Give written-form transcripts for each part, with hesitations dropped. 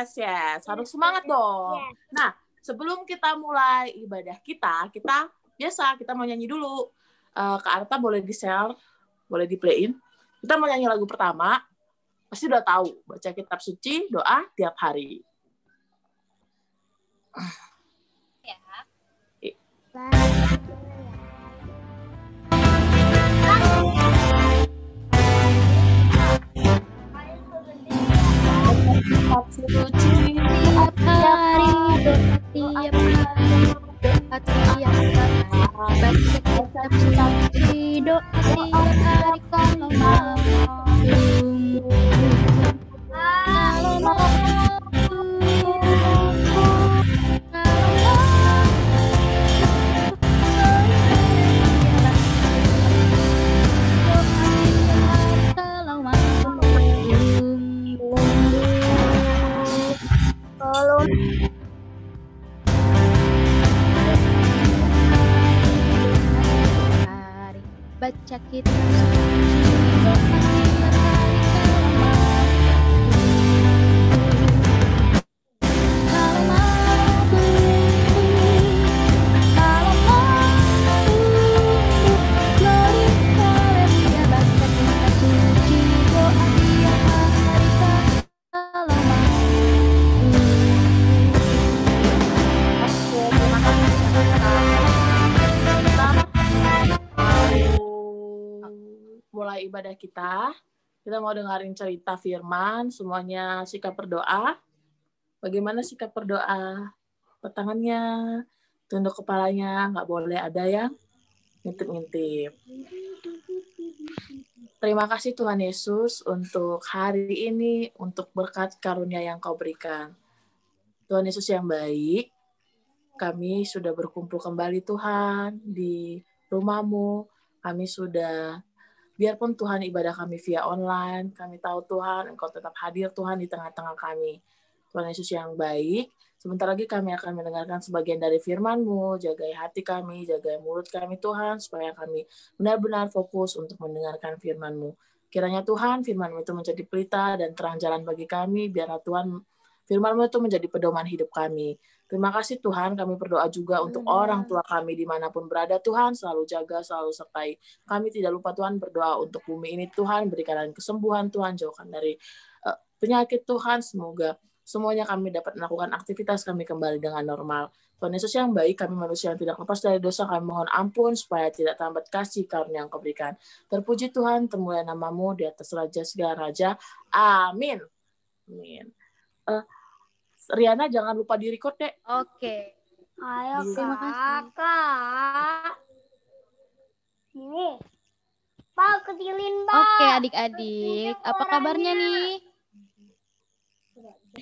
Yes, harus semangat dong. Nah, sebelum kita mulai ibadah kita mau nyanyi dulu. Kak Arta boleh di-share, boleh di-playin. Kita mau nyanyi lagu pertama. Pasti udah tahu, baca kitab suci, doa tiap hari. Ya. Kitab suci Tiap hari, tiap hari, tiap hari, baca kitab suci, doa tiap hari kalau mau. Baca kitab mulai ibadah kita mau dengerin cerita firman, semuanya sikap berdoa. Bagaimana sikap berdoa? Tangannya, tunduk kepalanya, nggak boleh ada yang ngintip-ngintip. Terima kasih Tuhan Yesus untuk hari ini, untuk berkat karunia yang Kau berikan. Tuhan Yesus yang baik, kami sudah berkumpul kembali Tuhan di rumah-Mu. Kami sudah, biarpun Tuhan ibadah kami via online, kami tahu Tuhan, Engkau tetap hadir Tuhan di tengah-tengah kami. Tuhan Yesus yang baik, sebentar lagi kami akan mendengarkan sebagian dari firman-Mu, jagai hati kami, jagai mulut kami Tuhan, supaya kami benar-benar fokus untuk mendengarkan firman-Mu. Kiranya Tuhan, firman-Mu itu menjadi pelita dan terang jalan bagi kami, biarlah Tuhan, firman-Mu itu menjadi pedoman hidup kami. Terima kasih Tuhan, kami berdoa juga untuk orang tua kami dimanapun berada Tuhan, selalu jaga, selalu sertai. Kami tidak lupa Tuhan berdoa untuk bumi ini Tuhan, berikan kesembuhan Tuhan, jauhkan dari penyakit Tuhan, semoga semuanya kami dapat melakukan aktivitas kami kembali dengan normal. Tuhan Yesus yang baik, kami manusia yang tidak lepas dari dosa, kami mohon ampun supaya tidak tambat kasih karunia yang Kau berikan. Terpuji Tuhan, termulia nama-Mu di atas raja segala raja. Amin. Amin. Riana jangan lupa di-record, Dek. Oke. Ayo Terima kasih. Kak. Ini. Pak, kecilin, Pak. Oke, adik-adik, apa kabarnya nih?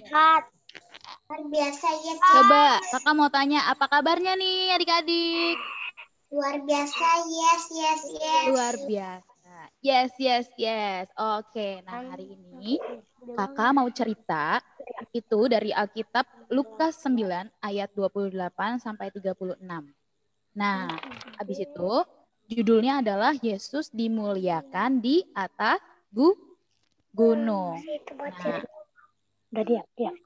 Sehat. Luar biasa ya, Kak. Coba, kakak mau tanya, apa kabarnya nih adik-adik? Luar biasa, yes. Luar biasa. Yes. Oke, nah hari ini kakak mau cerita itu dari Alkitab Lukas 9 ayat 28 sampai 36. Nah, habis itu judulnya adalah Yesus dimuliakan di atas gunung. Nah, udah dia.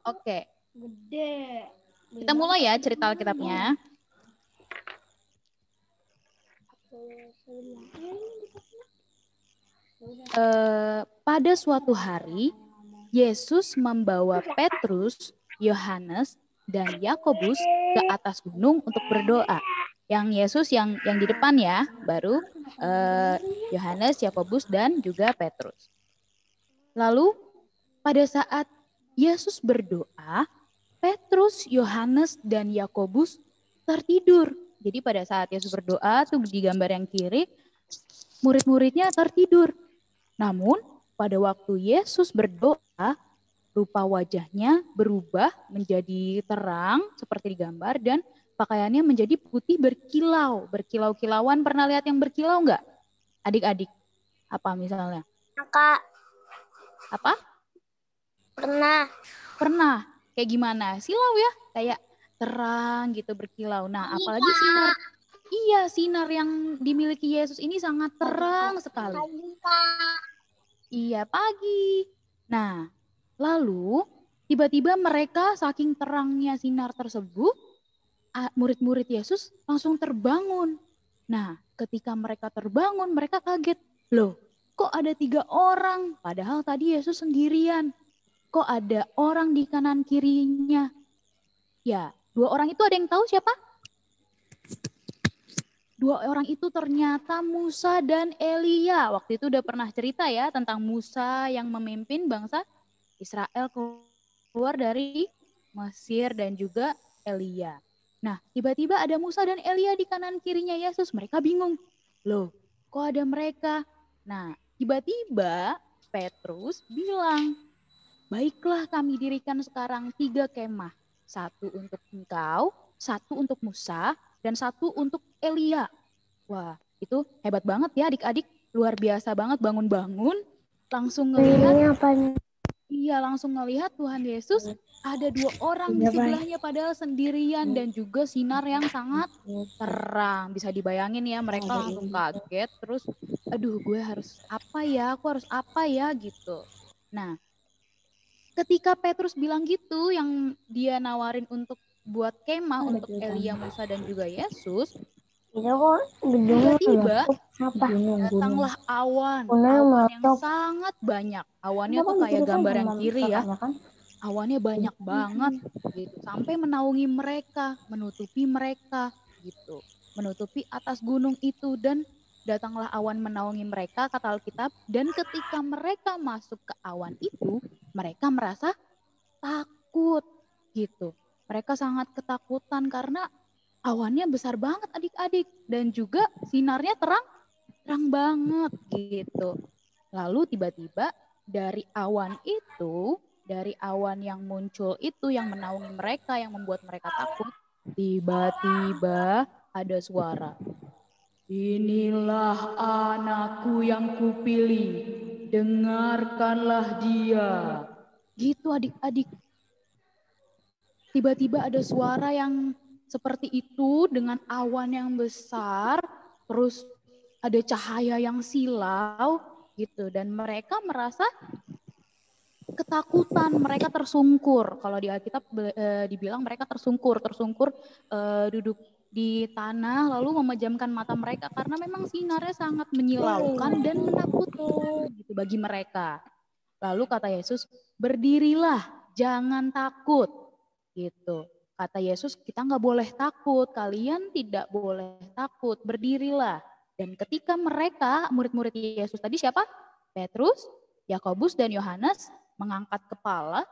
oke. Gede. Kita mulai ya cerita Alkitabnya. Pada suatu hari, Yesus membawa Petrus, Yohanes, dan Yakobus ke atas gunung untuk berdoa. Yang Yesus yang di depan ya, baru Yohanes, Yakobus, dan juga Petrus. Lalu pada saat Yesus berdoa, Petrus, Yohanes, dan Yakobus tertidur. Jadi pada saat Yesus berdoa tuh di gambar yang kiri, murid-muridnya tertidur. Namun pada waktu Yesus berdoa, rupa wajahnya berubah menjadi terang seperti di gambar dan pakaiannya menjadi putih berkilau-kilauan. Pernah lihat yang berkilau enggak? Adik-adik, apa misalnya? Kak. Apa? Pernah. Kayak gimana? Silau ya, kayak terang gitu berkilau. Nah, apalagi sinar. Iya, sinar yang dimiliki Yesus ini sangat terang sekali. Iya, pagi. Nah, lalu tiba-tiba mereka saking terangnya sinar tersebut, murid-murid Yesus langsung terbangun. Nah, ketika mereka terbangun, mereka kaget. Loh, kok ada 3 orang? Padahal tadi Yesus sendirian. Kok ada orang di kanan kirinya? Ya, 2 orang itu ada yang tahu siapa? 2 orang itu ternyata Musa dan Elia. Waktu itu udah pernah cerita ya tentang Musa yang memimpin bangsa Israel keluar dari Mesir dan juga Elia. Nah, tiba-tiba ada Musa dan Elia di kanan kirinya Yesus. Mereka bingung. Loh, kok ada mereka? Nah, tiba-tiba Petrus bilang, baiklah kami dirikan sekarang 3 kemah. 1 untuk engkau, 1 untuk Musa, dan 1 untuk Elia. Wah, itu hebat banget ya adik-adik. Luar biasa banget bangun-bangun. Langsung ngelihat. Iya, langsung ngelihat Tuhan Yesus ada 2 orang di sebelahnya padahal sendirian dan juga sinar yang sangat terang. Bisa dibayangin ya, mereka langsung kaget terus aduh gue harus apa ya, aku harus apa ya gitu. Nah, ketika Petrus bilang gitu yang dia nawarin untuk buat kemah untuk Elia, Musa dan juga Yesus, tiba-tiba datanglah awan yang sangat banyak. Awannya tuh kayak gambaran kiri ya. Awannya banyak banget gitu. Sampai menaungi mereka, menutupi mereka gitu. Menutupi atas gunung itu dan datanglah awan menaungi mereka kata Alkitab. Dan ketika mereka masuk ke awan itu, mereka merasa takut gitu. Mereka sangat ketakutan karena awannya besar banget adik-adik dan juga sinarnya terang banget gitu. Lalu tiba-tiba dari awan itu, dari awan yang muncul itu yang menaungi mereka, yang membuat mereka takut, tiba-tiba ada suara. Inilah anakku yang kupilih, dengarkanlah dia. Gitu adik-adik. Tiba-tiba ada suara yang seperti itu dengan awan yang besar, terus ada cahaya yang silau gitu dan mereka merasa ketakutan, mereka tersungkur. Kalau di Alkitab dibilang mereka tersungkur duduk di tanah lalu memejamkan mata mereka karena memang sinarnya sangat menyilaukan dan menakutkan gitu bagi mereka. Lalu kata Yesus, berdirilah, jangan takut. Gitu. Kata Yesus, kita nggak boleh takut, kalian tidak boleh takut, berdirilah. Dan ketika mereka, murid-murid Yesus tadi siapa? Petrus, Yakobus, dan Yohanes mengangkat kepala,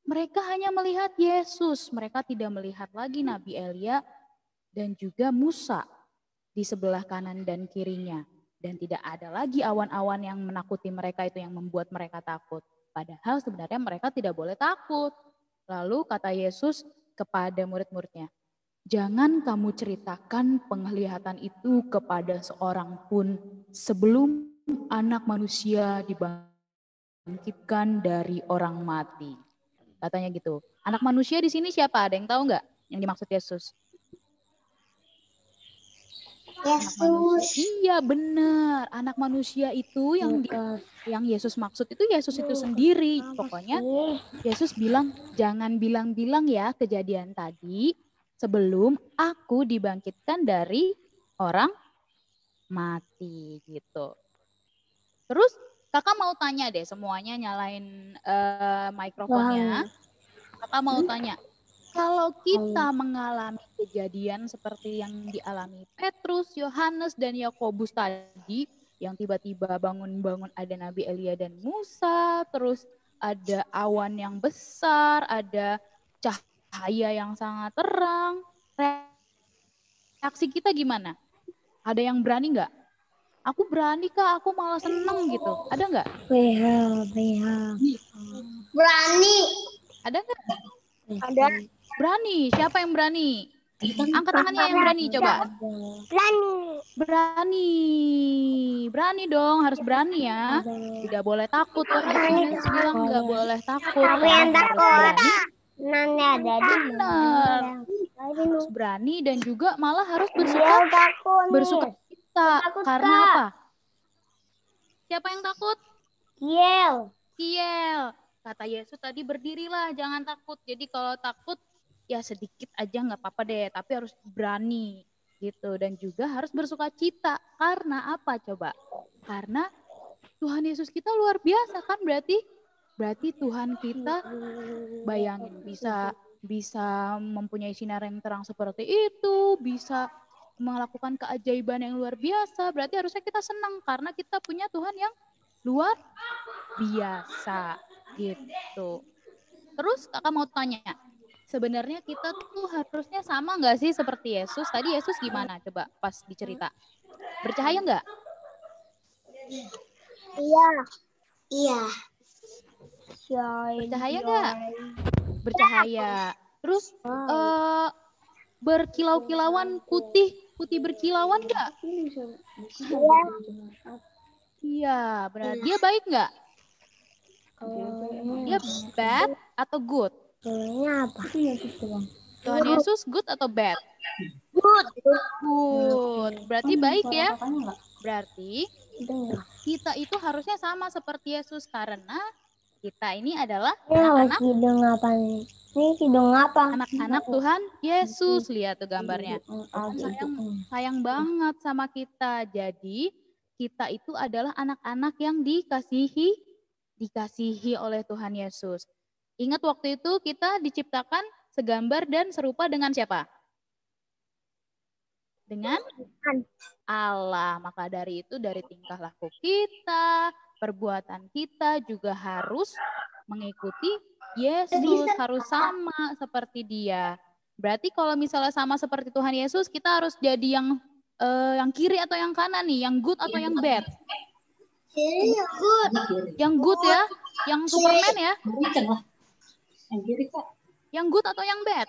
mereka hanya melihat Yesus. Mereka tidak melihat lagi Nabi Elia dan juga Musa di sebelah kanan dan kirinya. Dan tidak ada lagi awan-awan yang menakuti mereka itu yang membuat mereka takut. Padahal sebenarnya mereka tidak boleh takut. Lalu kata Yesus kepada murid-muridnya, jangan kamu ceritakan penglihatan itu kepada seorang pun sebelum anak manusia dibangkitkan dari orang mati. Katanya gitu. Anak manusia di sini siapa? Ada yang tahu nggak yang dimaksud Yesus? Yesus. Iya benar. Anak manusia itu yang Yesus maksud itu Yesus itu sendiri. Pokoknya Yesus bilang jangan bilang-bilang ya kejadian tadi sebelum aku dibangkitkan dari orang mati gitu. Terus kakak mau tanya deh semuanya nyalain mikrofonnya. Kakak mau tanya. Kalau kita mengalami kejadian seperti yang dialami Petrus, Yohanes, dan Yakobus tadi, yang tiba-tiba bangun-bangun ada Nabi Elia dan Musa, terus ada awan yang besar, ada cahaya yang sangat terang, reaksi kita gimana? Ada yang berani nggak? Aku berani kak, aku malah seneng gitu. Ada nggak? Berani. Ada nggak? Ada. Berani. Siapa yang berani? Angkat tangannya yang berani coba. Berani dong, harus berani ya. Tidak boleh takut. Yesus bilang nggak boleh takut. Harus berani. Benar. Harus berani dan juga malah harus bersuka cita. Karena apa? Siapa yang takut? Kiel. Kiel. kata Yesus tadi, berdirilah, jangan takut. Jadi kalau takut ya sedikit aja nggak apa-apa deh, tapi harus berani gitu. Dan juga harus bersukacita. Karena apa coba? Karena Tuhan Yesus kita luar biasa kan, berarti Tuhan kita, bayangin, bisa mempunyai sinar yang terang seperti itu, bisa melakukan keajaiban yang luar biasa. Berarti harusnya kita senang karena kita punya Tuhan yang luar biasa gitu. Terus kakak mau tanya, sebenarnya kita tuh harusnya sama nggak sih seperti Yesus? Tadi Yesus gimana coba pas dicerita? Bercahaya nggak? Iya. Iya. Bercahaya nggak? Bercahaya. Terus berkilau-kilauan, putih berkilauan nggak? Iya. Iya, benar. Dia baik nggak? Dia bad atau good? Apa? Tuhan Yesus good atau bad? Good. Good. Berarti baik ya? Berarti kita itu harusnya sama seperti Yesus karena kita ini adalah anak-anak Hidung apa nih? Ini hidung apa? anak-anak Tuhan Yesus. Lihat tuh gambarnya. Sayang banget sama kita. Jadi kita itu adalah anak-anak yang dikasihi oleh Tuhan Yesus. Ingat waktu itu kita diciptakan segambar dan serupa dengan siapa? Dengan Allah. Maka dari itu, dari tingkah laku kita, perbuatan kita juga harus mengikuti Yesus, harus sama seperti Dia. Berarti kalau misalnya sama seperti Tuhan Yesus, kita harus jadi yang kiri atau yang kanan nih, yang good atau yang bad? Good. Yang good ya, yang Superman ya. Yang kiri kak. Yang good atau yang bad?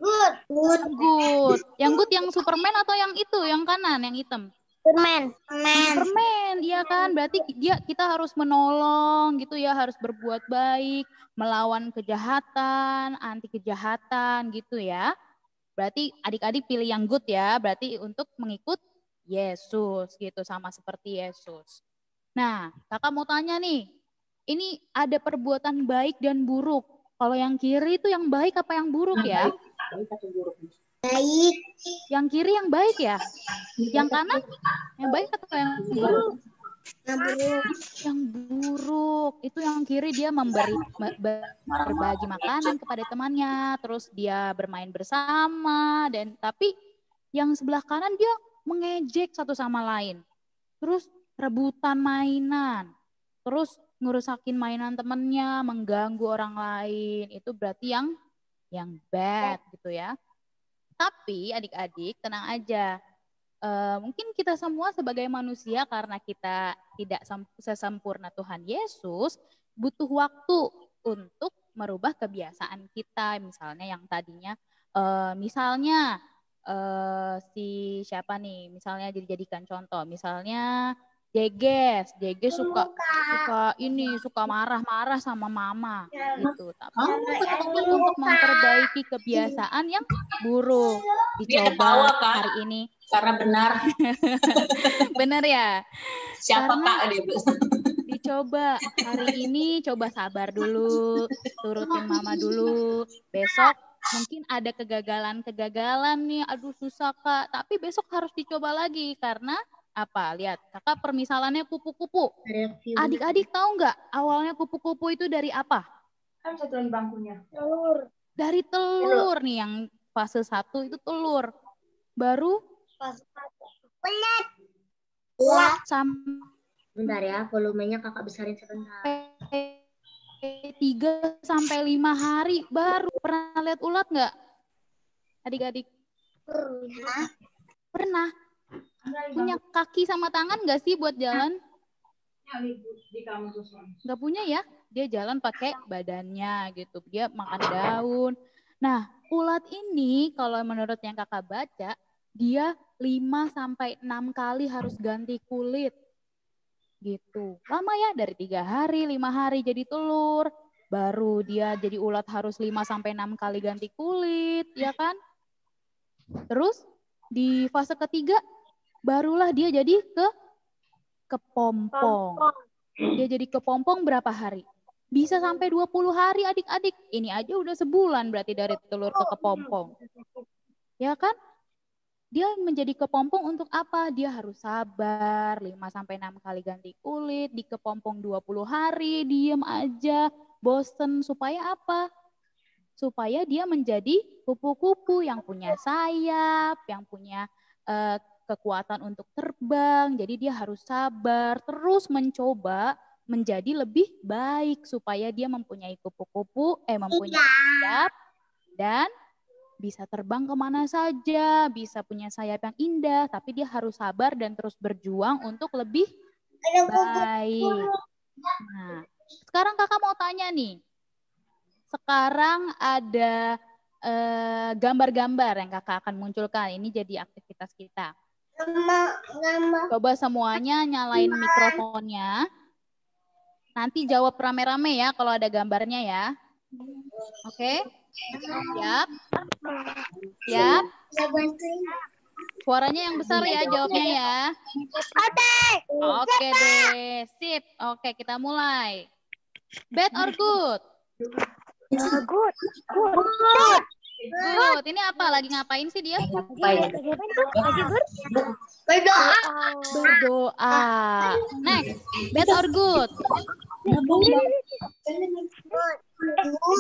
Good. Good. Good. Yang good yang Superman atau yang itu, yang kanan, yang hitam? Superman. Superman, iya kan? Berarti kita harus menolong gitu ya, harus berbuat baik, melawan kejahatan, anti kejahatan gitu ya. Berarti adik-adik pilih yang good ya, berarti untuk mengikut Yesus gitu, sama seperti Yesus. Nah, kakak mau tanya nih, ini ada perbuatan baik dan buruk. Kalau yang kiri itu yang baik apa yang buruk ya? Baik atau buruk? Baik. Yang kiri yang baik ya? Yang kanan yang baik atau yang buruk? Yang buruk. Itu yang kiri dia berbagi makanan kepada temannya, terus dia bermain bersama, dan tapi yang sebelah kanan dia mengejek satu sama lain. Terus rebutan mainan. Terus ngerusakin mainan temennya, mengganggu orang lain. Itu berarti yang bad gitu ya. Tapi adik-adik tenang aja. Mungkin kita semua sebagai manusia karena kita tidak sesempurna Tuhan Yesus, butuh waktu untuk merubah kebiasaan kita. Misalnya yang tadinya, misalnya si siapa nih, misalnya dijadikan contoh, misalnya Jeges suka marah-marah sama mama gitu. Tapi untuk memperbaiki kebiasaan yang buruk, dicoba hari ini. Karena benar. Benar ya? Siapa Karena kak dia? dicoba hari ini, coba sabar dulu, turutin mama dulu. Besok mungkin ada kegagalan nih, aduh susah kak. Tapi besok harus dicoba lagi karena apa? Lihat, kakak permisalannya kupu-kupu. Adik-adik tahu nggak awalnya kupu-kupu itu dari apa? Kan satu lagi bangkunya. Telur. Dari telur nih, yang fase 1 itu telur. Baru Pelet. Ya. Bentar ya, volumenya kakak besarin sebentar. 3 sampai 5 hari baru. Pernah lihat ulat nggak? Adik-adik? Pernah. Punya kaki sama tangan nggak sih buat jalan? Nggak punya ya? Dia jalan pakai badannya gitu. Dia makan daun. Nah, ulat ini kalau menurut yang kakak baca, dia 5 sampai 6 kali harus ganti kulit. Gitu. Lama ya, dari 3 hari, 5 hari jadi telur. Baru dia jadi ulat harus 5 sampai 6 kali ganti kulit, ya kan? Terus di fase ketiga barulah dia jadi kepompong. Dia jadi kepompong berapa hari? Bisa sampai 20 hari adik-adik. Ini aja udah sebulan berarti dari telur ke kepompong. Ya kan? Dia menjadi kepompong untuk apa? Dia harus sabar 5-6 kali ganti kulit, di kepompong 20 hari, diem aja, bosen. Supaya apa? Supaya dia menjadi kupu-kupu yang punya sayap, yang punya kekuatan untuk terbang. Jadi dia harus sabar, terus mencoba menjadi lebih baik supaya dia mempunyai mempunyai sayap dan bisa terbang kemana saja, bisa punya sayap yang indah, tapi dia harus sabar dan terus berjuang untuk lebih baik. Nah, sekarang kakak mau tanya nih. Sekarang ada gambar-gambar yang kakak akan munculkan. Ini jadi aktivitas kita. Coba semuanya nyalain mikrofonnya. Nanti jawab rame-rame ya kalau ada gambarnya ya. Oke? Siap? Siap? Suaranya yang besar ya jawabnya ya. Oke deh, sip. Oke, kita mulai. Bad or good? Good. Good. Ini apa? Lagi ngapain sih dia? Berdoa. Next. Bad or good?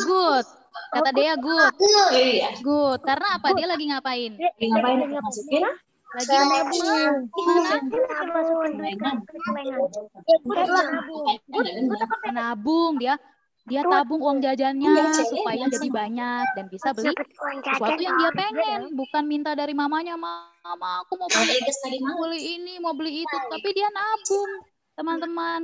Good. Kata Dea good. Good. Karena apa? Dia lagi ngapain? Lagi menabung. Dia tabung uang jajannya supaya jadi banyak dan bisa beli sesuatu yang dia pengen, bukan minta dari mamanya, mama aku mau beli ini, mau beli itu, tapi dia nabung, teman-teman,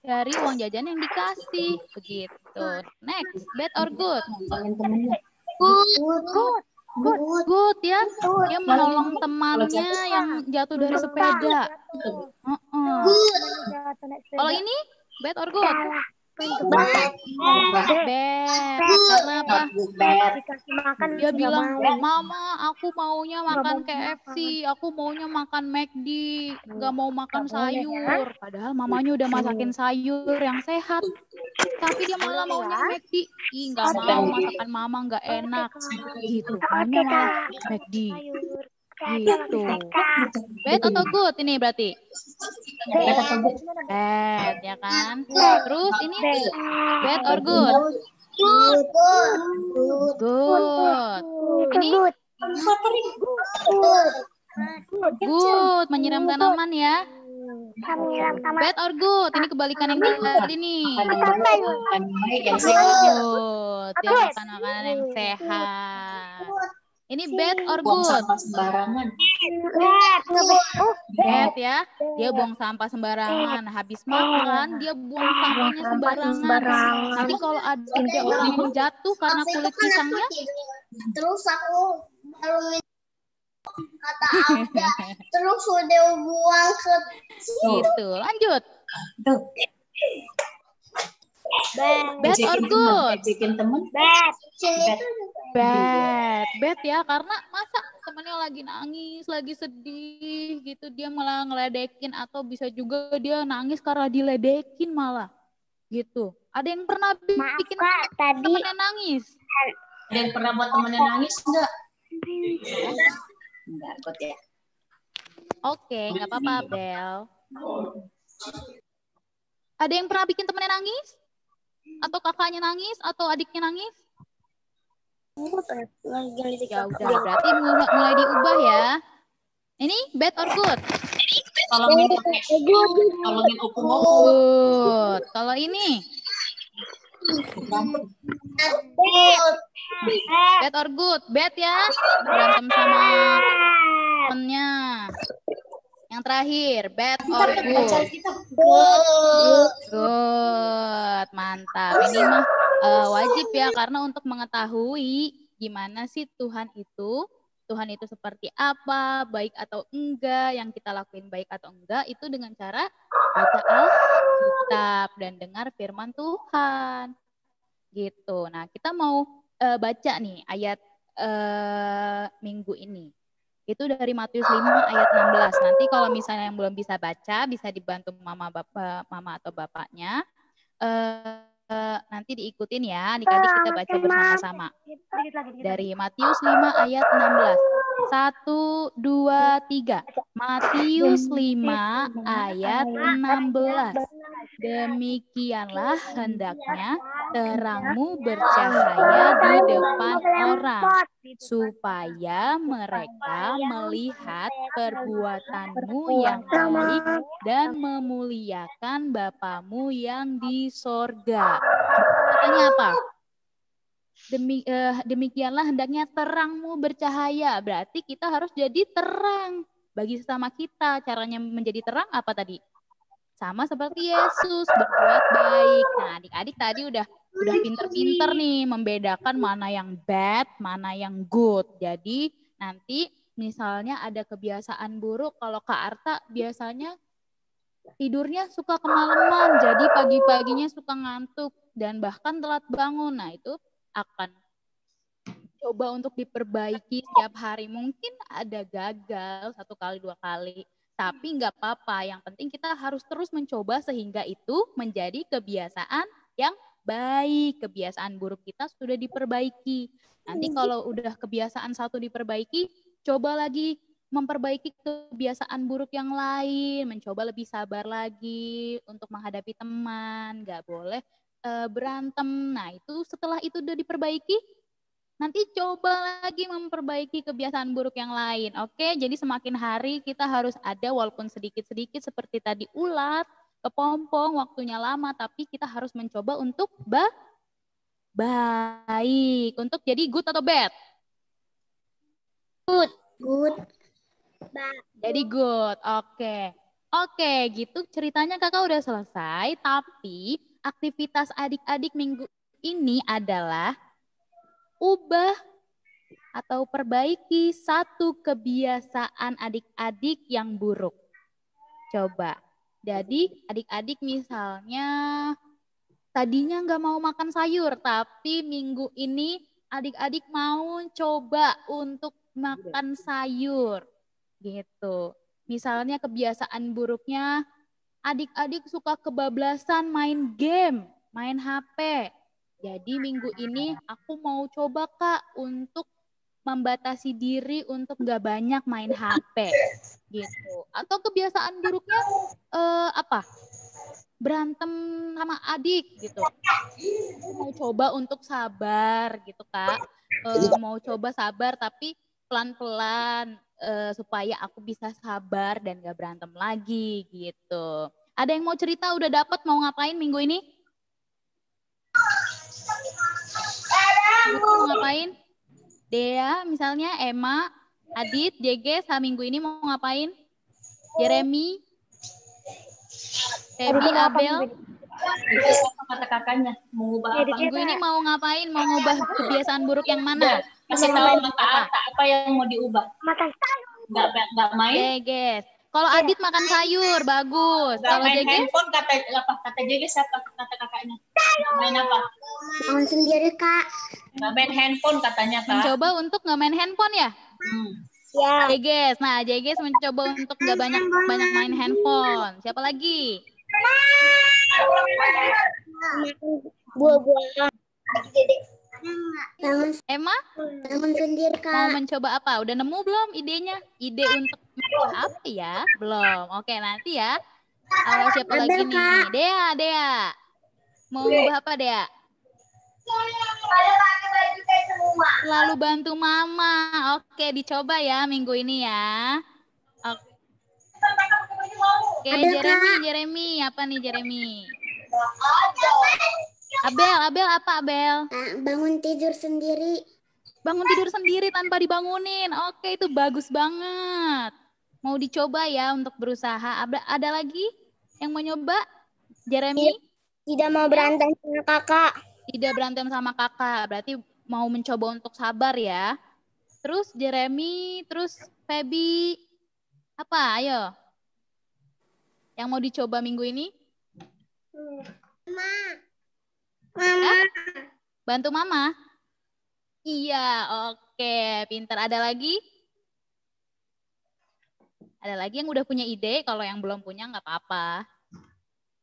dari uang jajan yang dikasih, begitu. Next, bad or good? Good ya, dia menolong temannya yang jatuh dari sepeda. Kalau ini bad or good? Bad. Karena apa? Dia bilang, mama aku maunya makan KFC, aku maunya makan McD, gak mau makan sayur. Padahal mamanya udah masakin sayur yang sehat. Tapi dia malah maunya McD. Ih, gak mau, masakan mama gak enak. Gitu, maunya malah McD. Gitu. Bad atau good ini berarti? Bad, ya kan? Terus ini bad or good? Good. Ini good, menyiram tanaman ya. Bad or good? Ini kebalikan yang tadi nih. Good, dia makan makanan yang sehat. Ini bad or good? Bad ya. Dia buang sampah sembarangan. Habis makan, dia buang sampahnya sembarangan. Nanti kalau ada orang yang jatuh karena kulit pisangnya, terus aku baru kata Abda, terus udah buang ke gitu. Lanjut. Bad or good? Bad ya, karena masa temannya lagi nangis, lagi sedih gitu, dia malah ngeledekin, atau bisa juga dia nangis karena diledekin malah gitu. Ada yang pernah bikin temannya nangis? Ada yang pernah buat temannya nangis enggak? Enggak, good ya. Oke, nggak apa-apa Bel. Ada yang pernah bikin temannya nangis? Atau kakaknya nangis? Atau adiknya nangis? Ya udah, berarti mulai diubah ya. Ini bad or good? Tolongin opung. Good. Kalau ini? Bad or good? Bad ya. Berantem sama temennya. Yang terakhir, bad or good? Good. Mantap. Ini mah wajib ya, karena untuk mengetahui gimana sih Tuhan itu seperti apa, baik atau enggak, yang kita lakuin baik atau enggak, itu dengan cara baca Alkitab dan dengar firman Tuhan. Gitu. Nah, kita mau baca nih ayat minggu ini. Itu dari Matius 5 ayat 16. Nanti kalau misalnya yang belum bisa baca, bisa dibantu mama atau bapaknya. nanti diikutin ya, adik-adik kita baca bersama-sama. Dari Matius 5 ayat 16. 1, 2, 3. Matius 5 ayat 16. Demikianlah hendaknya terangmu bercahaya di depan orang, supaya mereka melihat perbuatanmu yang baik dan memuliakan Bapamu yang di sorga. Katanya apa? Demikianlah hendaknya terangmu bercahaya. Berarti kita harus jadi terang bagi sesama kita. Caranya menjadi terang apa tadi? Sama seperti Yesus, berbuat baik. Nah, adik-adik tadi udah pinter-pinter nih membedakan mana yang bad, mana yang good. Jadi nanti misalnya ada kebiasaan buruk, kalau Kak Arta biasanya tidurnya suka kemalaman, jadi pagi-paginya suka ngantuk dan bahkan telat bangun. Nah, itu akan coba untuk diperbaiki setiap hari. Mungkin ada gagal 1 kali 2 kali. Tapi nggak apa-apa, yang penting kita harus terus mencoba sehingga itu menjadi kebiasaan yang baik. Kebiasaan buruk kita sudah diperbaiki. Nanti kalau udah kebiasaan satu diperbaiki, coba lagi memperbaiki kebiasaan buruk yang lain, mencoba lebih sabar lagi untuk menghadapi teman, nggak boleh berantem. Nah itu setelah itu udah diperbaiki, nanti coba lagi memperbaiki kebiasaan buruk yang lain. Oke, jadi semakin hari kita harus ada walaupun sedikit-sedikit seperti tadi ulat, kepompong, waktunya lama, tapi kita harus mencoba untuk baik. Untuk jadi good atau bad? Good. Jadi good, oke, gitu ceritanya kakak udah selesai. Tapi aktivitas adik-adik minggu ini adalah ubah atau perbaiki satu kebiasaan adik-adik yang buruk. Coba. Jadi adik-adik misalnya tadinya nggak mau makan sayur, tapi minggu ini adik-adik mau coba untuk makan sayur. Gitu. Misalnya kebiasaan buruknya adik-adik suka kebablasan main game, main HP. Jadi minggu ini aku mau coba Kak untuk membatasi diri untuk nggak banyak main HP gitu. Atau kebiasaan buruknya apa? Berantem sama adik gitu. Aku mau coba untuk sabar gitu Kak. Mau coba sabar tapi pelan-pelan supaya aku bisa sabar dan nggak berantem lagi gitu. Ada yang mau cerita udah dapat mau ngapain minggu ini? Mau ngapain? Dea misalnya, Emma, Adit, JG, minggu ini mau ngapain? Jeremy, Feby, Abel. Itu apa kata kakaknya? Mengubah apa? Minggu ini mau ngapain? Mau ngubah kebiasaan buruk yang mana? Kasih tahu apa yang mau diubah? Nggak main? JG. Kalau Adit makan sayur, bagus. Nggak Kalau main JG? handphone kata JG siapa? Kata kakaknya. Nggak main apa? Bangun sendiri, Kak. Nggak main handphone katanya Kak. Mencoba untuk nggak main handphone ya? Ya. JG. Nah, JG mencoba untuk nggak banyak main handphone. Siapa lagi? Buah-buahan. Emma? Bangun sendiri, Kak. Mau mencoba apa? Udah nemu belum idenya? Ide untuk apa ya? Belum. Oke, nanti ya. Siapa lagi nih? Dea. Mau ngubah apa, Dea? Selalu bantu mama. Oke, dicoba ya minggu ini ya. Oke, Jeremy. Apa nih Jeremy? Abel apa Abel? Bangun tidur sendiri. Bangun tidur sendiri tanpa dibangunin. Oke, itu bagus banget. Mau dicoba ya untuk berusaha. Ada lagi yang mau nyoba? Jeremy? Tidak mau berantem sama kakak. Tidak berantem sama kakak. Berarti mau mencoba untuk sabar ya. Terus Jeremy, terus Feby. Apa? Ayo. Yang mau dicoba minggu ini? Mama. Bantu mama? Iya, oke. Pintar. Ada lagi? Ada lagi yang udah punya ide? Kalau yang belum punya nggak apa-apa.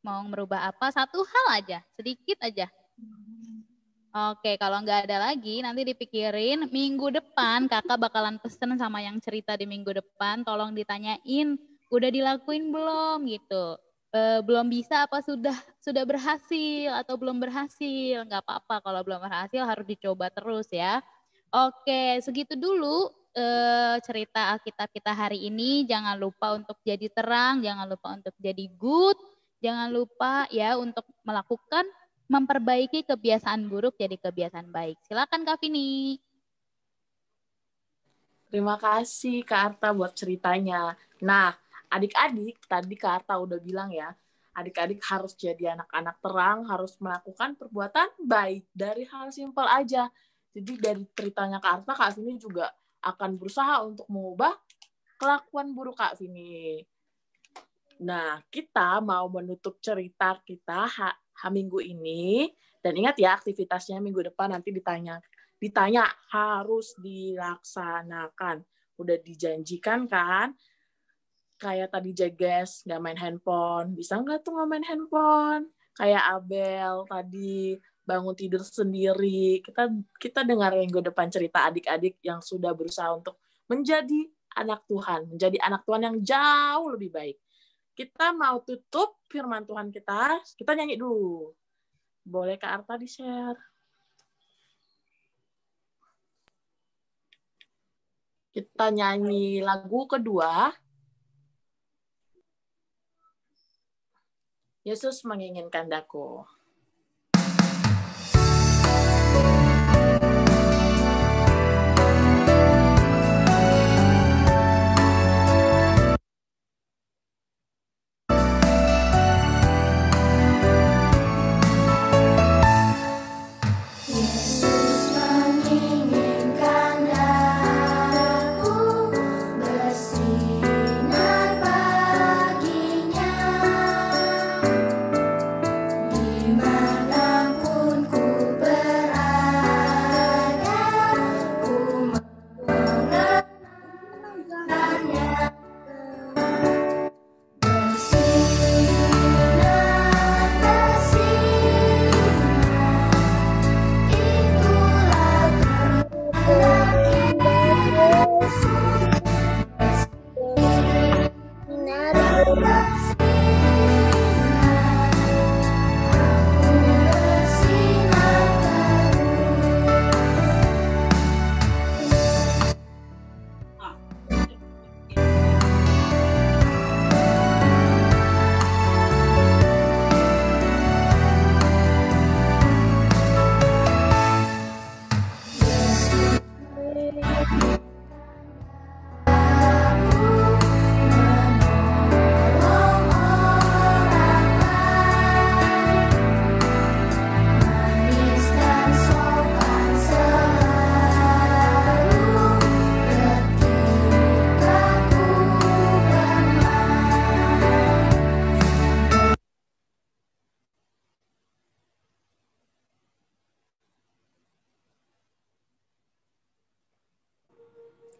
Mau merubah apa? Satu hal aja, sedikit aja. Oke, kalau nggak ada lagi, nanti dipikirin minggu depan kakak bakalan pesen sama yang cerita di minggu depan, tolong ditanyain, udah dilakuin belum gitu. Belum bisa apa sudah berhasil atau belum berhasil, nggak apa-apa kalau belum berhasil harus dicoba terus ya. Oke, segitu dulu cerita Alkitab kita hari ini. Jangan lupa untuk jadi terang, jangan lupa untuk jadi good, jangan lupa ya untuk memperbaiki kebiasaan buruk jadi kebiasaan baik. Silakan Kak Vini. Terima kasih Kak Arta buat ceritanya. Nah, adik-adik, tadi Kak Arta udah bilang ya, adik-adik harus jadi anak-anak terang, harus melakukan perbuatan baik dari hal simpel aja. Jadi dari ceritanya Kak Arta, Kak Vini juga akan berusaha untuk mengubah kelakuan buruk Kak Vini. Nah, kita mau menutup cerita kita minggu ini. Dan ingat ya, aktivitasnya minggu depan nanti ditanya harus dilaksanakan. Udah dijanjikan kan? Kayak tadi Jages nggak main handphone. Bisa nggak tuh nggak main handphone? Kayak Abel tadi bangun tidur sendiri. Kita dengar minggu depan cerita adik-adik yang sudah berusaha untuk menjadi anak Tuhan. Menjadi anak Tuhan yang jauh lebih baik. Kita mau tutup firman Tuhan kita nyanyi dulu. Boleh Kak Arta di-share? Kita nyanyi lagu kedua. Yesus menginginkan daku.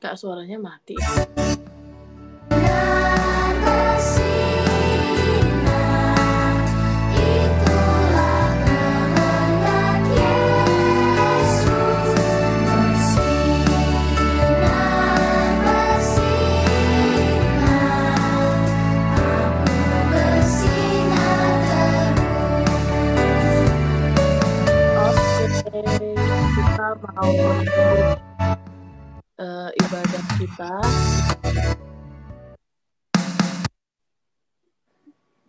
Kak, suaranya mati. Kita mau ibadah kita.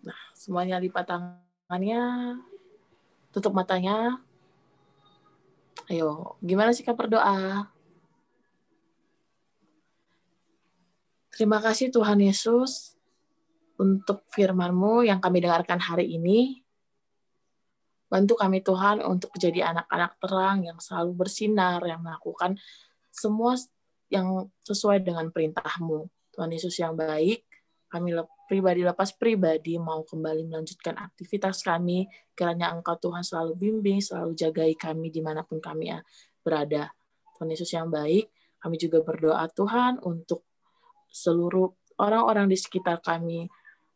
Nah, semuanya lipat tangannya, tutup matanya. Ayo, gimana sih Kak berdoa? Terima kasih Tuhan Yesus untuk firman-Mu yang kami dengarkan hari ini. Bantu kami Tuhan untuk menjadi anak-anak terang yang selalu bersinar, yang melakukan semua yang sesuai dengan perintah-Mu. Tuhan Yesus yang baik, kami lepas pribadi mau kembali melanjutkan aktivitas kami. Kiranya Engkau Tuhan selalu bimbing, selalu jagai kami dimanapun kami berada. Tuhan Yesus yang baik, kami juga berdoa Tuhan untuk seluruh orang-orang di sekitar kami,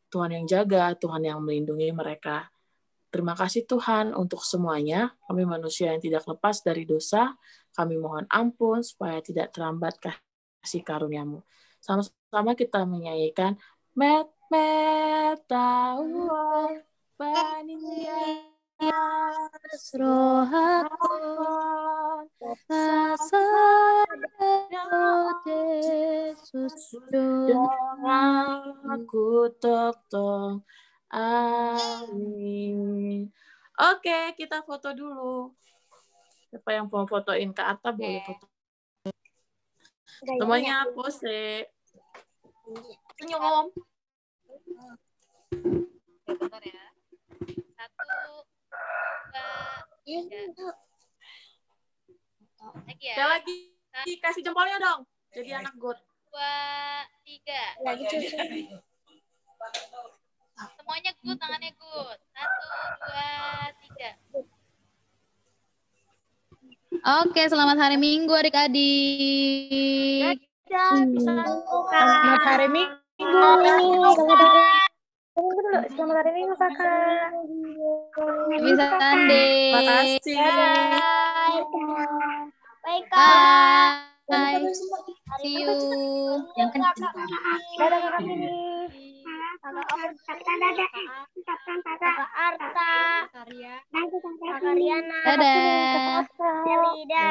Tuhan yang jaga, Tuhan yang melindungi mereka. Terima kasih Tuhan untuk semuanya. Kami manusia yang tidak lepas dari dosa. Kami mohon ampun supaya tidak terlambat kasih karunia-Mu. Sama-sama kita menyanyikan Met tahu panitia Rohatun Yesus doaku tong. Amin. Oke, kita foto dulu. Siapa yang mau fotoin Kak Arta boleh foto. Semuanya pose. Senyum. Bentar ya. 1, 2, 3. Lagi ya. Sekali lagi kasih jempolnya dong. Jadi anak God. 2, 3. Lagi cucu. Semuanya good, tangannya good. 1, 2, 3. Oke, selamat hari Minggu adik-adik. Selamat hari Minggu. Selamat hari Minggu, Kakak. Happy Sunday. Makasih. Bye, Kak. Bye. See you. Yang kencang. Dadah, Kakak Mini. Kakak Arta. Kakak Arta. Kakak Riana. Dadah. Selida.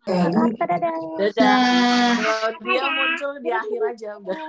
Kakak Arta, dadah. Dadah. Kalau dia muncul di akhir aja udah.